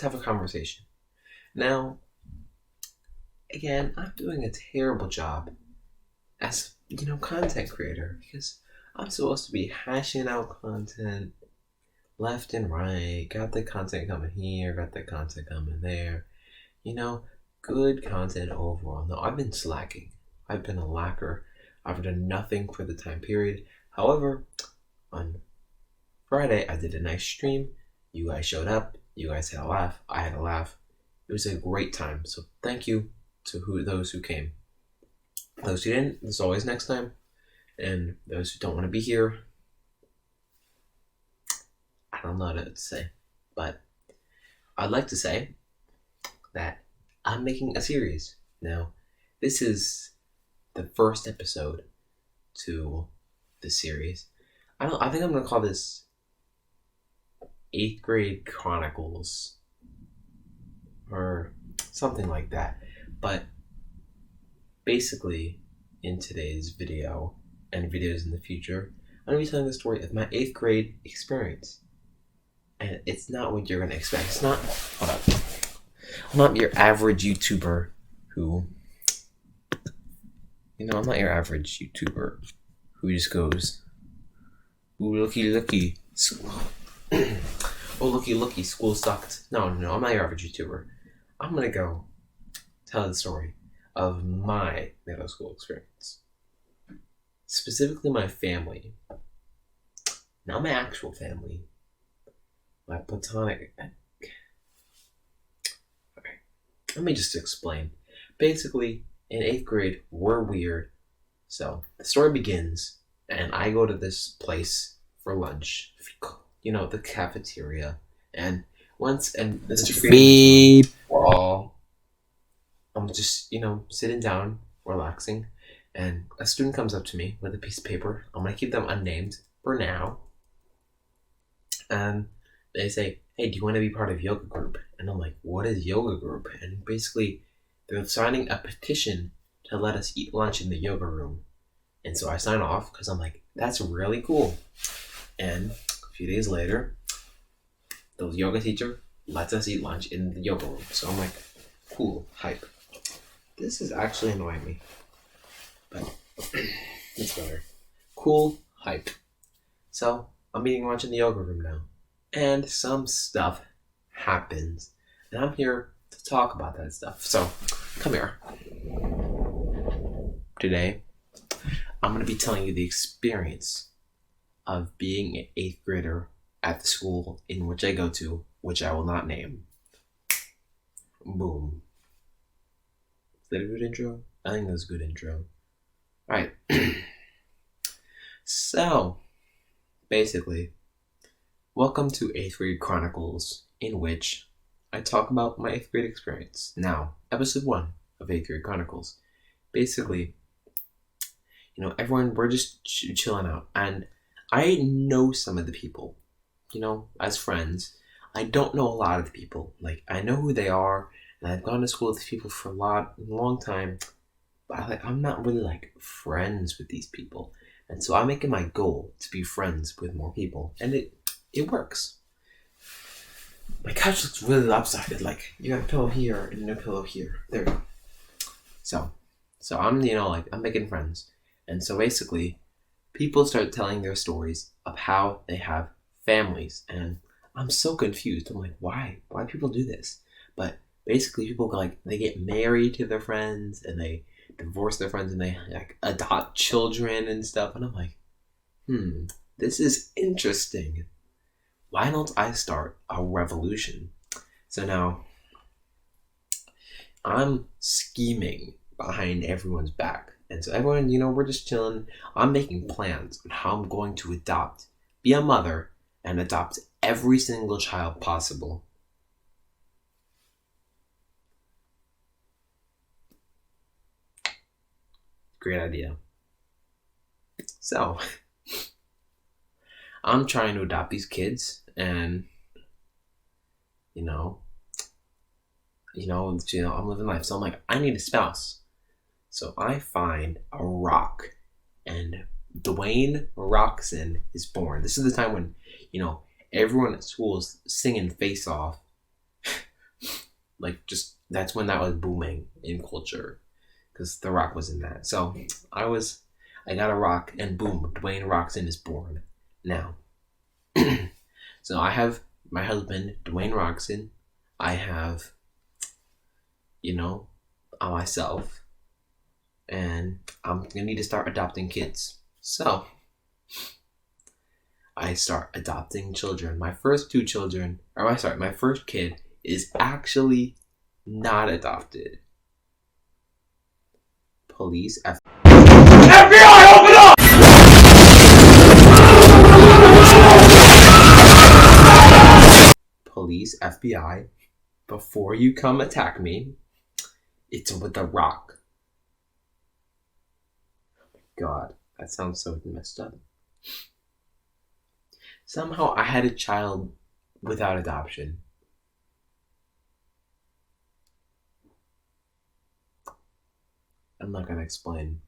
let's have a conversation. Now, again, I'm doing a terrible job as, content creator because I'm supposed to be hashing out content left and right. Got the content coming here, got the content coming there. Good content overall. No, I've been slacking. I've been a lacker. I've done nothing for the time period. However, on Friday, I did a nice stream. You guys showed up. You guys had a laugh. I had a laugh. It was a great time. So thank you to those who came. Those who didn't, there's always next time. And those who don't want to be here, I don't know what to say. But I'd like to say that I'm making a series. Now, this is the first episode to the series. I think I'm going to call this 8th Grade Chronicles or something like that. But basically, in today's video and videos in the future, I'm going to be telling the story of my 8th grade experience. And it's not what you're going to expect. It's not... Hold up. I'm not your average YouTuber who... I'm not your average YouTuber who just goes, ooh, looky. Oh, looky, school sucked. No, I'm not your average YouTuber. I'm going to go tell the story of my middle school experience. Specifically my family. Not my actual family. My platonic... Okay. Let me just explain. Basically, in 8th grade, we're weird. So, the story begins, and I go to this place for lunch. The cafeteria. And Mr. Beep. I'm just, sitting down, relaxing, and a student comes up to me with a piece of paper. I'm going to keep them unnamed for now. And they say, hey, do you want to be part of yoga group? And I'm like, what is yoga group? And basically, they're signing a petition to let us eat lunch in the yoga room. And so I sign off because I'm like, that's really cool. And a few days later, the yoga teacher lets us eat lunch in the yoga room. So I'm like, cool, hype. This is actually annoying me. But it's better. Cool, hype. So I'm eating lunch in the yoga room now. And some stuff happens. And I'm here to talk about that stuff. So come here. Today, I'm going to be telling you the experience of being an 8th grader at the school in which I go to, which I will not name. Boom. Is that a good intro? I think that's a good intro. Alright. So, basically, welcome to 8th Grade Chronicles, in which I talk about my 8th grade experience. Now, episode 1 of 8th Grade Chronicles. Basically, everyone, we're just chilling out. And I know some of the people, as friends. I don't know a lot of the people. Like, I know who they are, and I've gone to school with these people for a long time. But I'm not really, friends with these people. And so I'm making my goal to be friends with more people. And it works. My couch looks really lopsided. You got a pillow here and no pillow here. There we go. So I'm, I'm making friends. And so basically, people start telling their stories of how they have families. And I'm so confused. I'm like, why? Why do people do this? But basically, people they get married to their friends and they divorce their friends and they adopt children and stuff. And I'm like, this is interesting. Why don't I start a revolution? So now, I'm scheming behind everyone's back. And so everyone, we're just chilling. I'm making plans on how I'm going to be a mother, and adopt every single child possible. Great idea. So, I'm trying to adopt these kids, and, I'm living life. So I'm like, I need a spouse. So I find a rock, and Dwayne Roxon is born. This is the time when, everyone at school is singing Face Off. Like, just that's when that was booming in culture, because The Rock was in that. So I got a rock, and boom, Dwayne Rockson is born. Now, so I have my husband, Dwayne Rockson. I have, myself, and I'm gonna need to start adopting kids. So I start adopting children. My first two children, my first kid is actually not adopted. Police, FBI, open up! Police, FBI, before you come attack me, it's with a rock. God, that sounds so messed up. Somehow I had a child without adoption. I'm not gonna explain.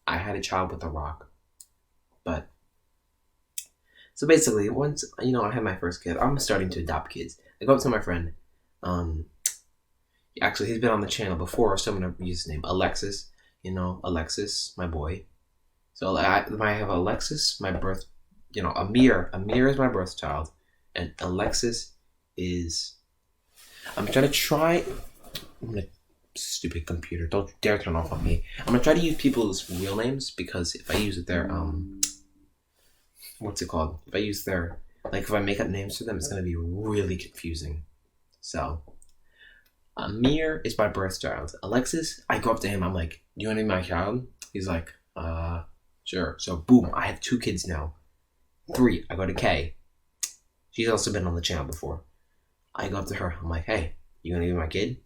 I had a child with a rock. But, so basically, once, I had my first kid, I'm starting to adopt kids. I go up to my friend. Actually, he's been on the channel before, so I'm gonna use his name. Alexis. Alexis, my boy. So I have Alexis, my birth, Amir. Amir is my birth child. And Alexis is, I'm gonna, stupid computer, don't dare turn off on me. I'm gonna try to use people's real names, because if I use their, what's it called? If I use their, if I make up names for them, it's gonna be really confusing. So, Amir is my birth child. Alexis, I go up to him, I'm like, you wanna be my child? He's like, sure. So boom, I have 2 kids now. 3, I go to Kay. She's also been on the channel before. I go up to her, I'm like, hey, you gonna be my kid?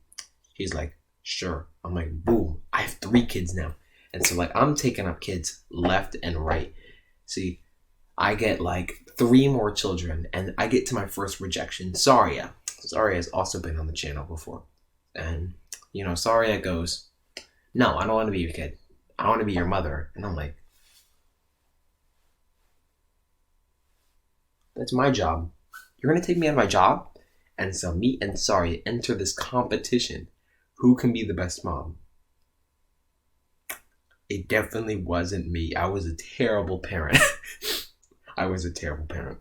She's like, sure. I'm like, boom, I have 3 kids now. And so I'm taking up kids left and right. See, I get 3 more children, and I get to my first rejection, Saria. Saria has also been on the channel before. And, Saria goes, no, I don't want to be your kid. I want to be your mother. And I'm like, that's my job. You're going to take me out of my job? And so me and Saria enter this competition. Who can be the best mom? It definitely wasn't me. I was a terrible parent. I was a terrible parent.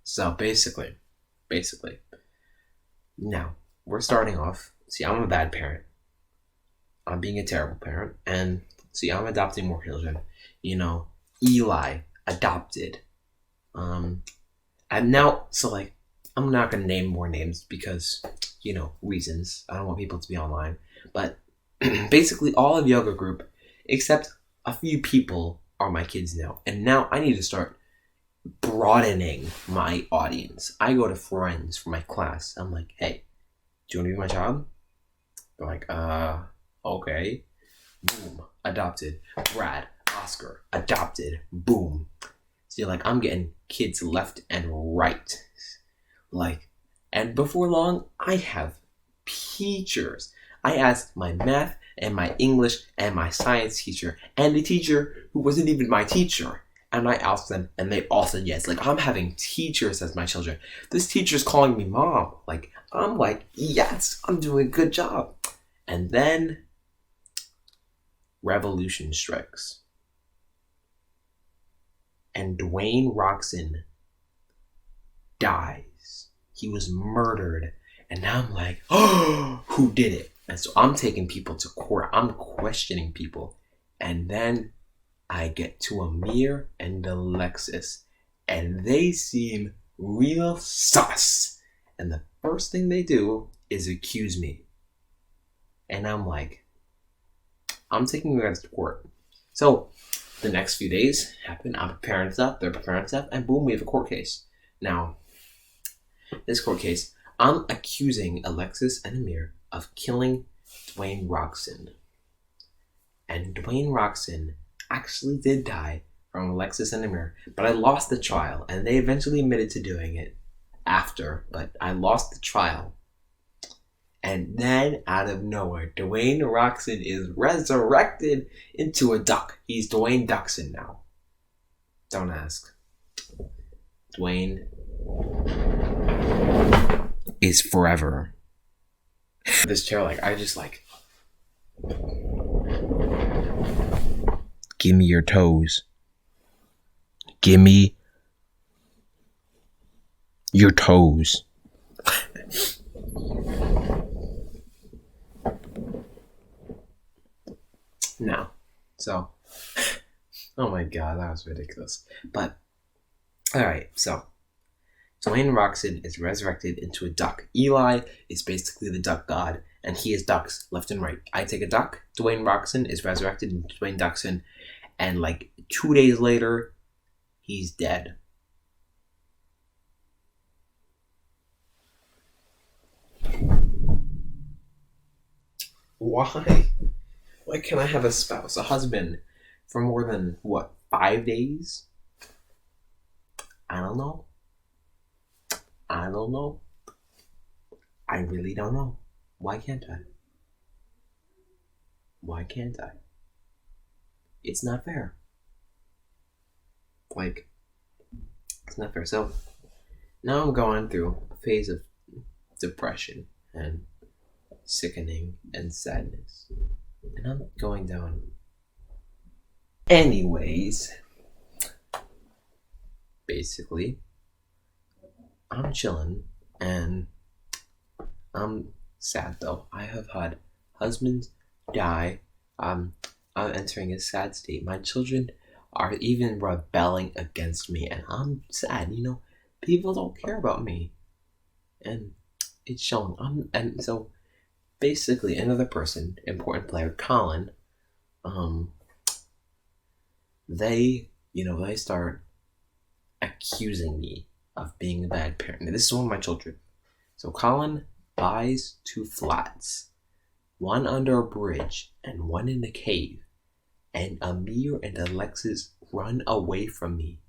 So basically, now we're starting off. See, I'm a bad parent. I'm being a terrible parent. And see, I'm adopting more children. Eli adopted. And now, I'm not going to name more names because, reasons. I don't want people to be online. But basically all of yoga group, except a few people, are my kids now. And now I need to start broadening my audience. I go to friends for my class. I'm like, hey, do you want to be my child? They're like, okay. Boom, adopted. Brad, Oscar, adopted. Boom. So I'm getting kids left and right. And before long, I have teachers. I asked my math and my English and my science teacher and the teacher who wasn't even my teacher. And I asked them, and they all said yes. I'm having teachers as my children. This teacher's calling me mom. I'm like, yes, I'm doing a good job. And then revolution strikes. And Dwayne Rockson dies. He was murdered. And now I'm like, oh, who did it? And so I'm taking people to court. I'm questioning people. And then I get to Amir and Alexis. And they seem real sus. And the first thing they do is accuse me. And I'm like, I'm taking you guys to court. So the next few days happen. I'm preparing stuff. They're preparing stuff. And boom, we have a court case. Now, this court case, I'm accusing Alexis and Amir of killing Dwayne Rockson. And Dwayne Rockson actually did die from Alexis and Amir, but I lost the trial, and they eventually admitted to doing it after, but I lost the trial. And then, out of nowhere, Dwayne Rockson is resurrected into a duck. He's Dwayne Duckson now. Don't ask. Dwayne is forever this chair, like, I just like, give me your toes. Give me your toes. No. So, oh my god, that was ridiculous. But, alright, so Dwayne Roxon is resurrected into a duck. Eli is basically the duck god, and he has ducks left and right. I take a duck, Dwayne Roxon is resurrected into Dwayne Duckson, and like 2 days later, he's dead. Why? Why can't I have a spouse, a husband, for more than, 5 days? I don't know. I don't know. I really don't know. Why can't I? Why can't I? It's not fair. Like, it's not fair. So, now I'm going through a phase of depression and sickening and sadness. And I'm going down. Anyways, basically, I'm chilling and I'm sad though. I have had husbands die. I'm entering a sad state. My children are even rebelling against me, and I'm sad. People don't care about me, and it's showing. And so basically, another person, important player, Colin. They start accusing me of being a bad parent. Now, this is one of my children. So Colin buys 2 flats, one under a bridge and one in a cave, and Amir and Alexis run away from me.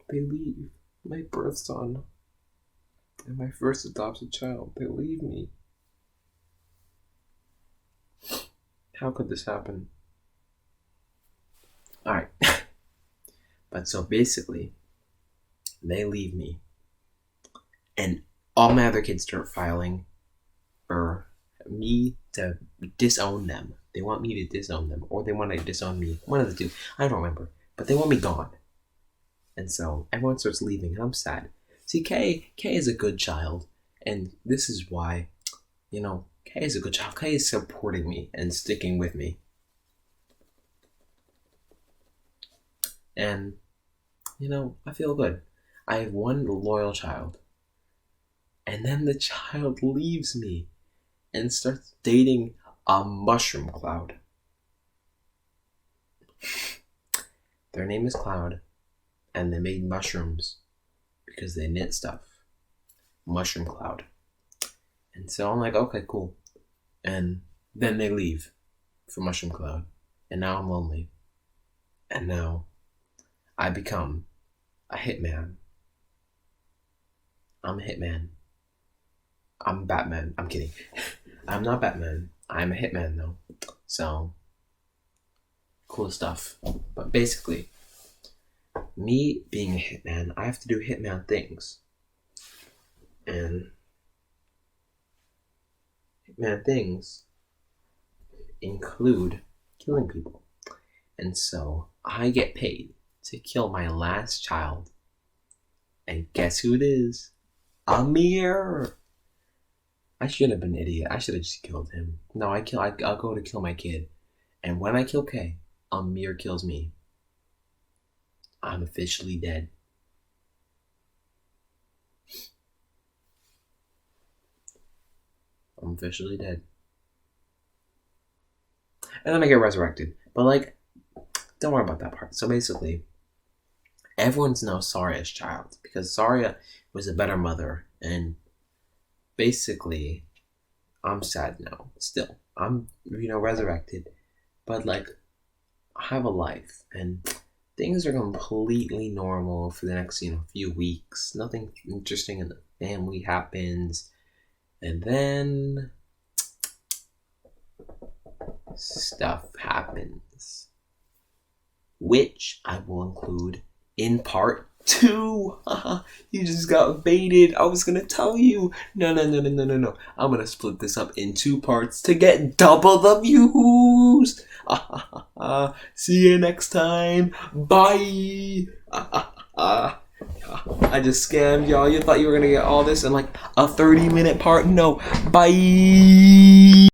They leave my birth son and my first adopted child. They leave me. How could this happen? Alright. But so basically, they leave me. And all my other kids start filing for me to disown them. They want me to disown them. Or they want to disown me. One of the two. I don't remember. But they want me gone. And so everyone starts leaving. And I'm sad. See, Kay is a good child. And this is why, Kay is a good child. Kay is supporting me and sticking with me. And, I feel good. I have one loyal child. And then the child leaves me and starts dating a mushroom cloud. Their name is Cloud, and they made mushrooms because they knit stuff. Mushroom Cloud. And so I'm like, okay, cool. And then they leave for Mushroom Cloud. And now I'm lonely. And now I become a hitman. I'm a hitman. I'm Batman. I'm kidding. I'm not Batman. I'm a hitman though. So, cool stuff. But basically, me being a hitman, I have to do hitman things. And hitman things include killing people. And so, I get paid to kill my last child. And guess who it is? Amir! I should have been an idiot. I should have just killed him. No, I'll go to kill my kid. And when I kill Kay, Amir kills me. I'm officially dead. I'm officially dead. And then I get resurrected. But don't worry about that part. So basically, everyone's now Saria's child. Because Saria was a better mother. And basically, I'm sad now. Still. I'm, resurrected. But I have a life. And things are completely normal for the next, few weeks. Nothing interesting in the family happens. And then stuff happens, which I will include in part 2. You just got baited. I was gonna tell you. No. I'm gonna split this up in 2 parts to get double the views. See you next time. Bye. I just scammed y'all. You thought you were gonna get all this in like a 30-minute part? No. Bye.